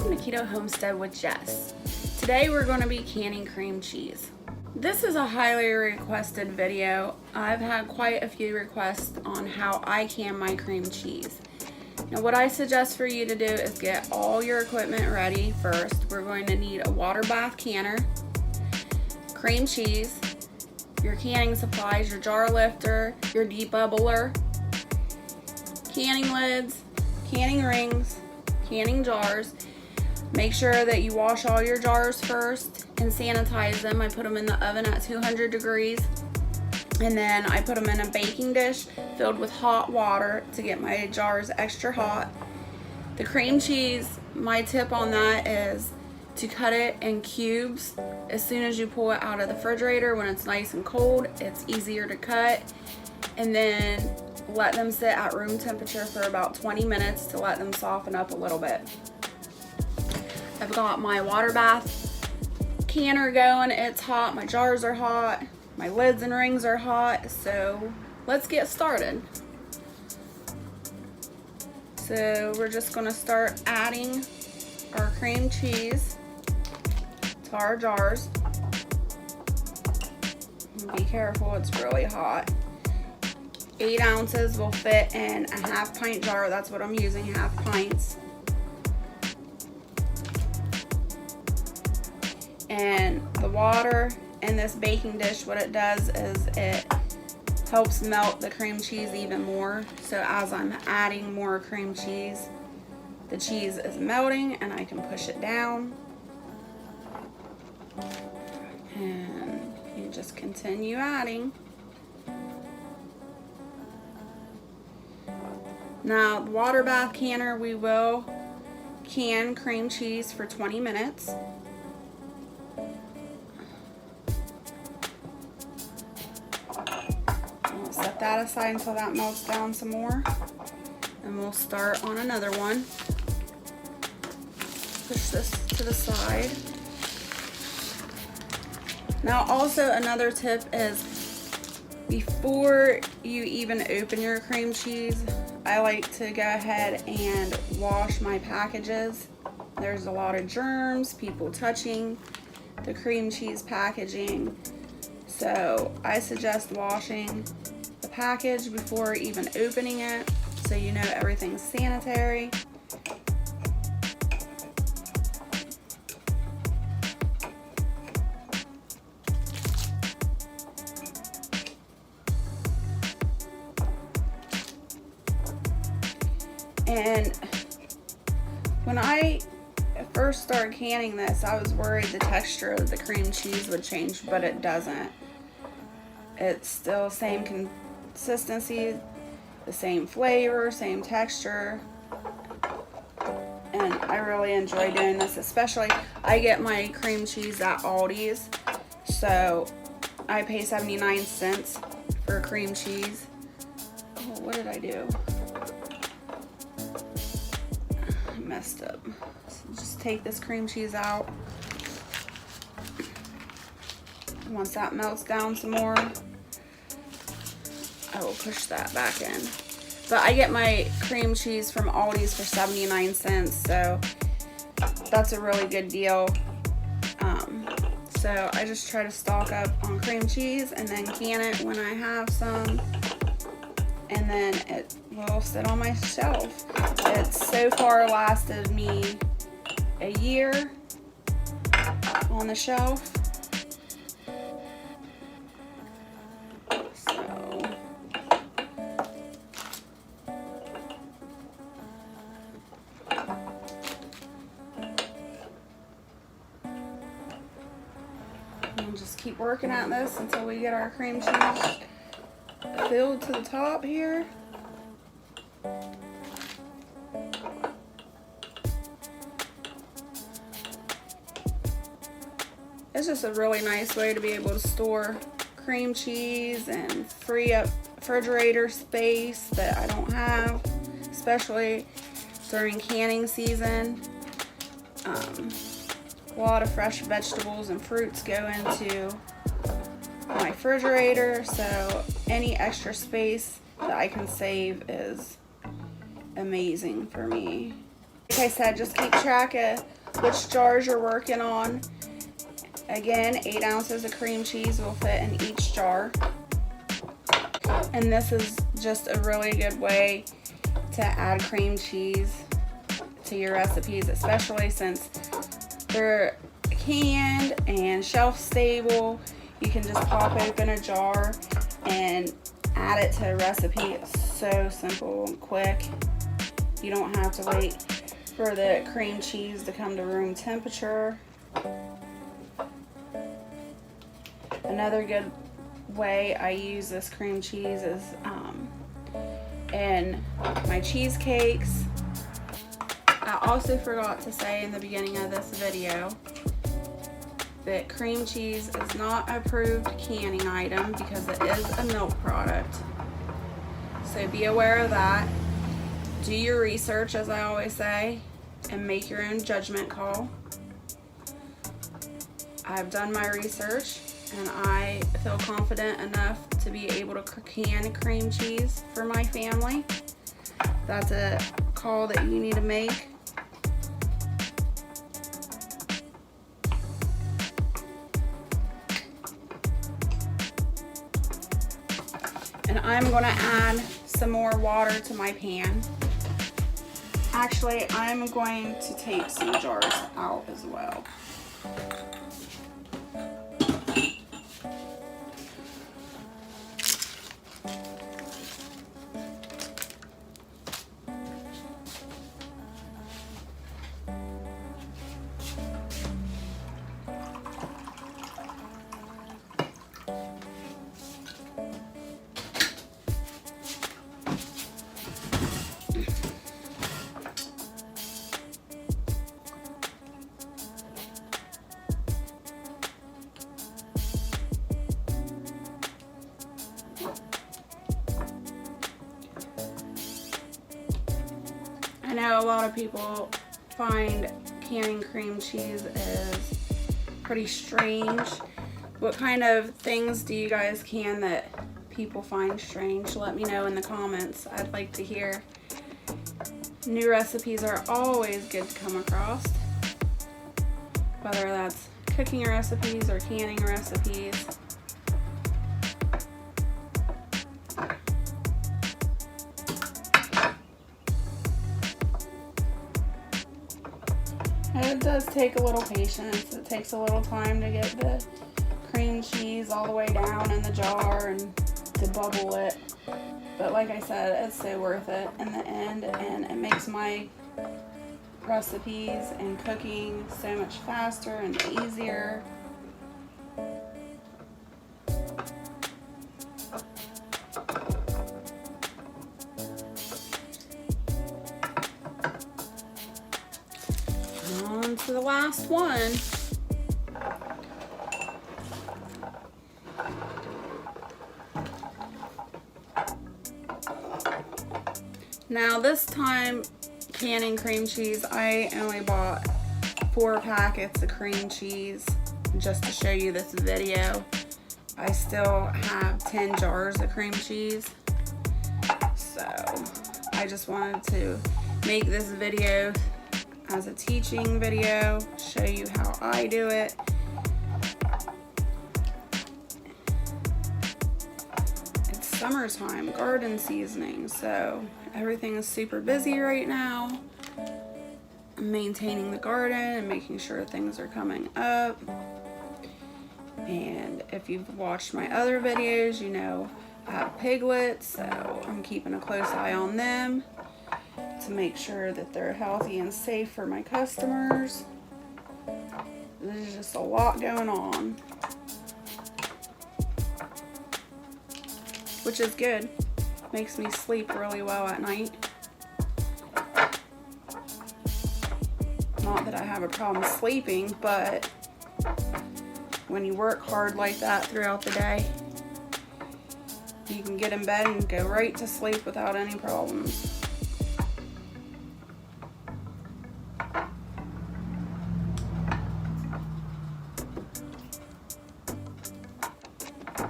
Welcome to Keto Homestead with Jess. Today we're going to be canning cream cheese. This is a highly requested video. I've had quite a few requests on how I can my cream cheese. Now what I suggest for you to do is get all your equipment ready first. We're going to need a water bath canner, cream cheese, your canning supplies, your jar lifter, your debubbler, canning lids, canning rings, canning jars. Make sure that you wash all your jars first and sanitize them. I put them in the oven at 200 degrees and then I put them in a baking dish filled with hot water to get my jars extra hot. The cream cheese, my tip on that is to cut it in cubes. As soon as you pull it out of the refrigerator when it's nice and cold, it's easier to cut, and then let them sit at room temperature for about 20 minutes to let them soften up a little bit. I've got my water bath canner going, it's hot, my jars are hot, my lids and rings are hot, so let's get started. So we're just gonna start adding our cream cheese to our jars. Be careful, it's really hot. 8 ounces will fit in a half pint jar. That's what I'm using, half pints. And the water in this baking dish, what it does is it helps melt the cream cheese even more. So as I'm adding more cream cheese, the cheese is melting and I can push it down. And you just continue adding. Now, the water bath canner, we will can cream cheese for 20 minutes. We'll set that aside until that melts down some more. And we'll start on another one. Push this to the side. Now, also another tip is before you even open your cream cheese, I like to go ahead and wash my packages. There's a lot of germs, people touching the cream cheese packaging. So I suggest washing the package before even opening it so you know everything's sanitary. And when I first started canning this, I was worried the texture of the cream cheese would change, but it doesn't. It's still the same consistency, the same flavor, same texture. And I really enjoy doing this, especially I get my cream cheese at Aldi's. So I pay 79 cents for cream cheese. Oh, what did I do? Messed up. So just take this cream cheese out. Once that melts down some more, I will push that back in. But I get my cream cheese from Aldi's for 79 cents, so that's a really good deal. So I just try to stock up on cream cheese and then can it when I have some, and then it will sit on my shelf. It's so far lasted me a year on the shelf. So we'll just keep working at this until we get our cream cheese filled to the top here. It's just a really nice way to be able to store cream cheese and free up refrigerator space that I don't have, especially during canning season. A lot of fresh vegetables and fruits go into my refrigerator, so any extra space that I can save is amazing for me. Like I said, just keep track of which jars you're working on. Again, 8 ounces of cream cheese will fit in each jar. And this is just a really good way to add cream cheese to your recipes, especially since they're canned and shelf stable. You can just pop open a jar and add it to a recipe. It's so simple and quick. You don't have to wait for the cream cheese to come to room temperature. Another good way I use this cream cheese is in my cheesecakes. I also forgot to say in the beginning of this video that cream cheese is not an approved canning item because it is a milk product. So be aware of that. Do your research, as I always say, and make your own judgment call. I've done my research and I feel confident enough to be able to can cream cheese for my family. That's a call that you need to make. And I'm going to add some more water to my pan. Actually, I'm going to take some jars out as well. I know a lot of people find canning cream cheese is pretty strange. What kind of things do you guys can that people find strange? Let me know in the comments. I'd like to hear. New recipes are always good to come across, whether that's cooking recipes or canning recipes. It does take a little patience. It takes a little time to get the cream cheese all the way down in the jar and to bubble it. But like I said, it's so worth it in the end, and it makes my recipes and cooking so much faster and easier. On to the last one. Now this time, canning cream cheese, I only bought 4 packets of cream cheese just to show you this video. I still have 10 jars of cream cheese. So I just wanted to make this video as a teaching video, show you how I do it. It's summertime, garden seasoning, so everything is super busy right now. I'm maintaining the garden and making sure things are coming up. And if you've watched my other videos, you know I have piglets, so I'm keeping a close eye on them to make sure that they're healthy and safe for my customers. There's just a lot going on, which is good. Makes me sleep really well at night. Not that I have a problem sleeping, but when you work hard like that throughout the day, you can get in bed and go right to sleep without any problems.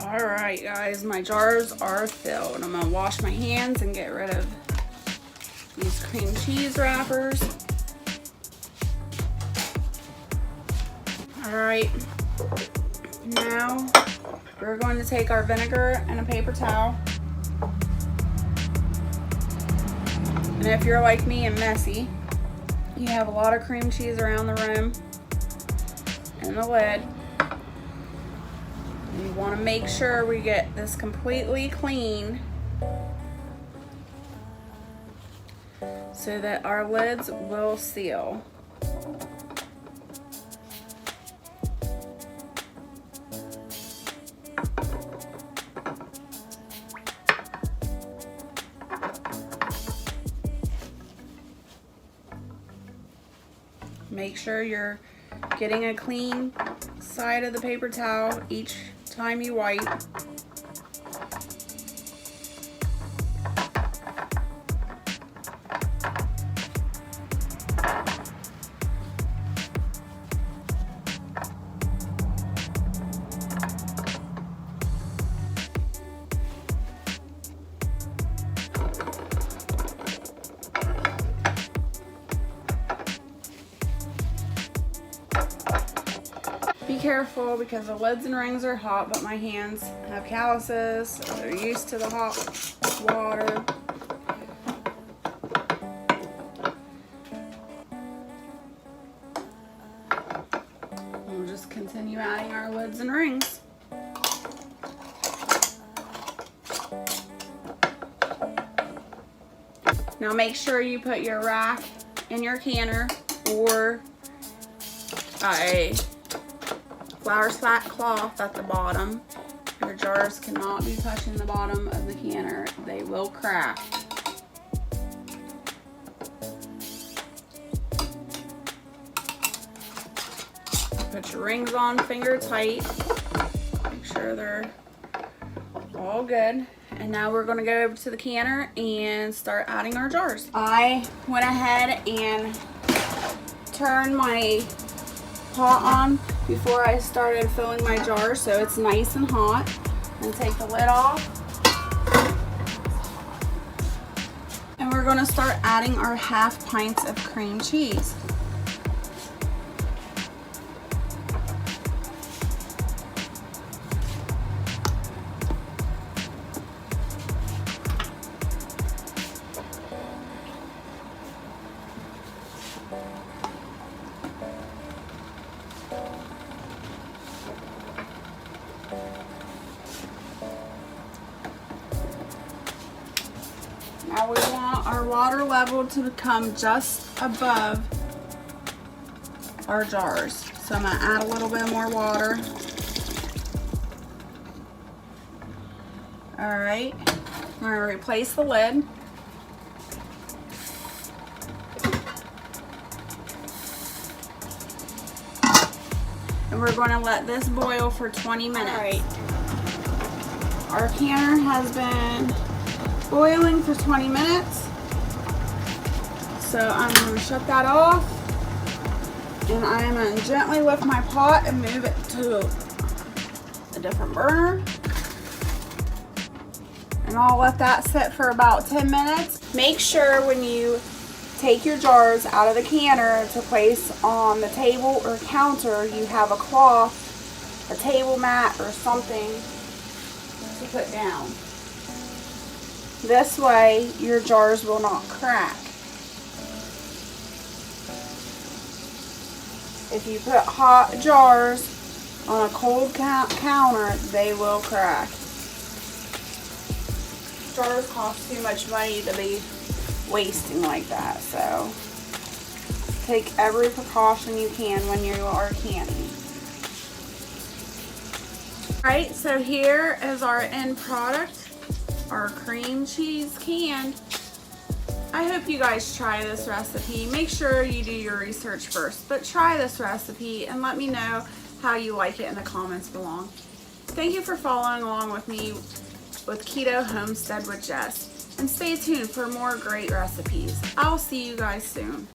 Alright guys, my jars are filled. I'm going to wash my hands and get rid of these cream cheese wrappers. Alright, now we're going to take our vinegar and a paper towel. And if you're like me and messy, you have a lot of cream cheese around the room and the lid, you want to make sure we get this completely clean so that our lids will seal. Make sure you're getting a clean side of the paper towel each time you wipe. Be careful because the lids and rings are hot, but my hands have calluses, so they're used to the hot water. We'll just continue adding our lids and rings. Now make sure you put your rack in your canner or a flour sack cloth at the bottom. Your jars cannot be touching the bottom of the canner. They will crack. Put your rings on finger tight. Make sure they're all good. And now we're going to go over to the canner and start adding our jars. I went ahead and turned my pot on before I started filling my jar, so it's nice and hot. And take the lid off. And we're going to start adding our 1/2 pints of cream cheese. Now we want our water level to come just above our jars. So I'm going to add a little bit more water. Alright, I'm going to replace the lid. And we're going to let this boil for 20 minutes. Alright, our canner has been boiling for 20 minutes. So I'm going to shut that off. And I'm going to gently lift my pot and move it to a different burner. And I'll let that sit for about 10 minutes. Make sure when you take your jars out of the canner to place on the table or counter, you have a cloth, a table mat, or something to put down. This way, your jars will not crack. If you put hot jars on a cold counter, they will crack. Jars cost too much money to be wasting like that, so take every precaution you can when you are canning. Alright, so here is our end product. Our cream cheese canned. I hope you guys try this recipe. Make sure you do your research first, but try this recipe and let me know how you like it in the comments below. Thank you for following along with me with Keto Homestead with Jess, and stay tuned for more great recipes. I'll see you guys soon.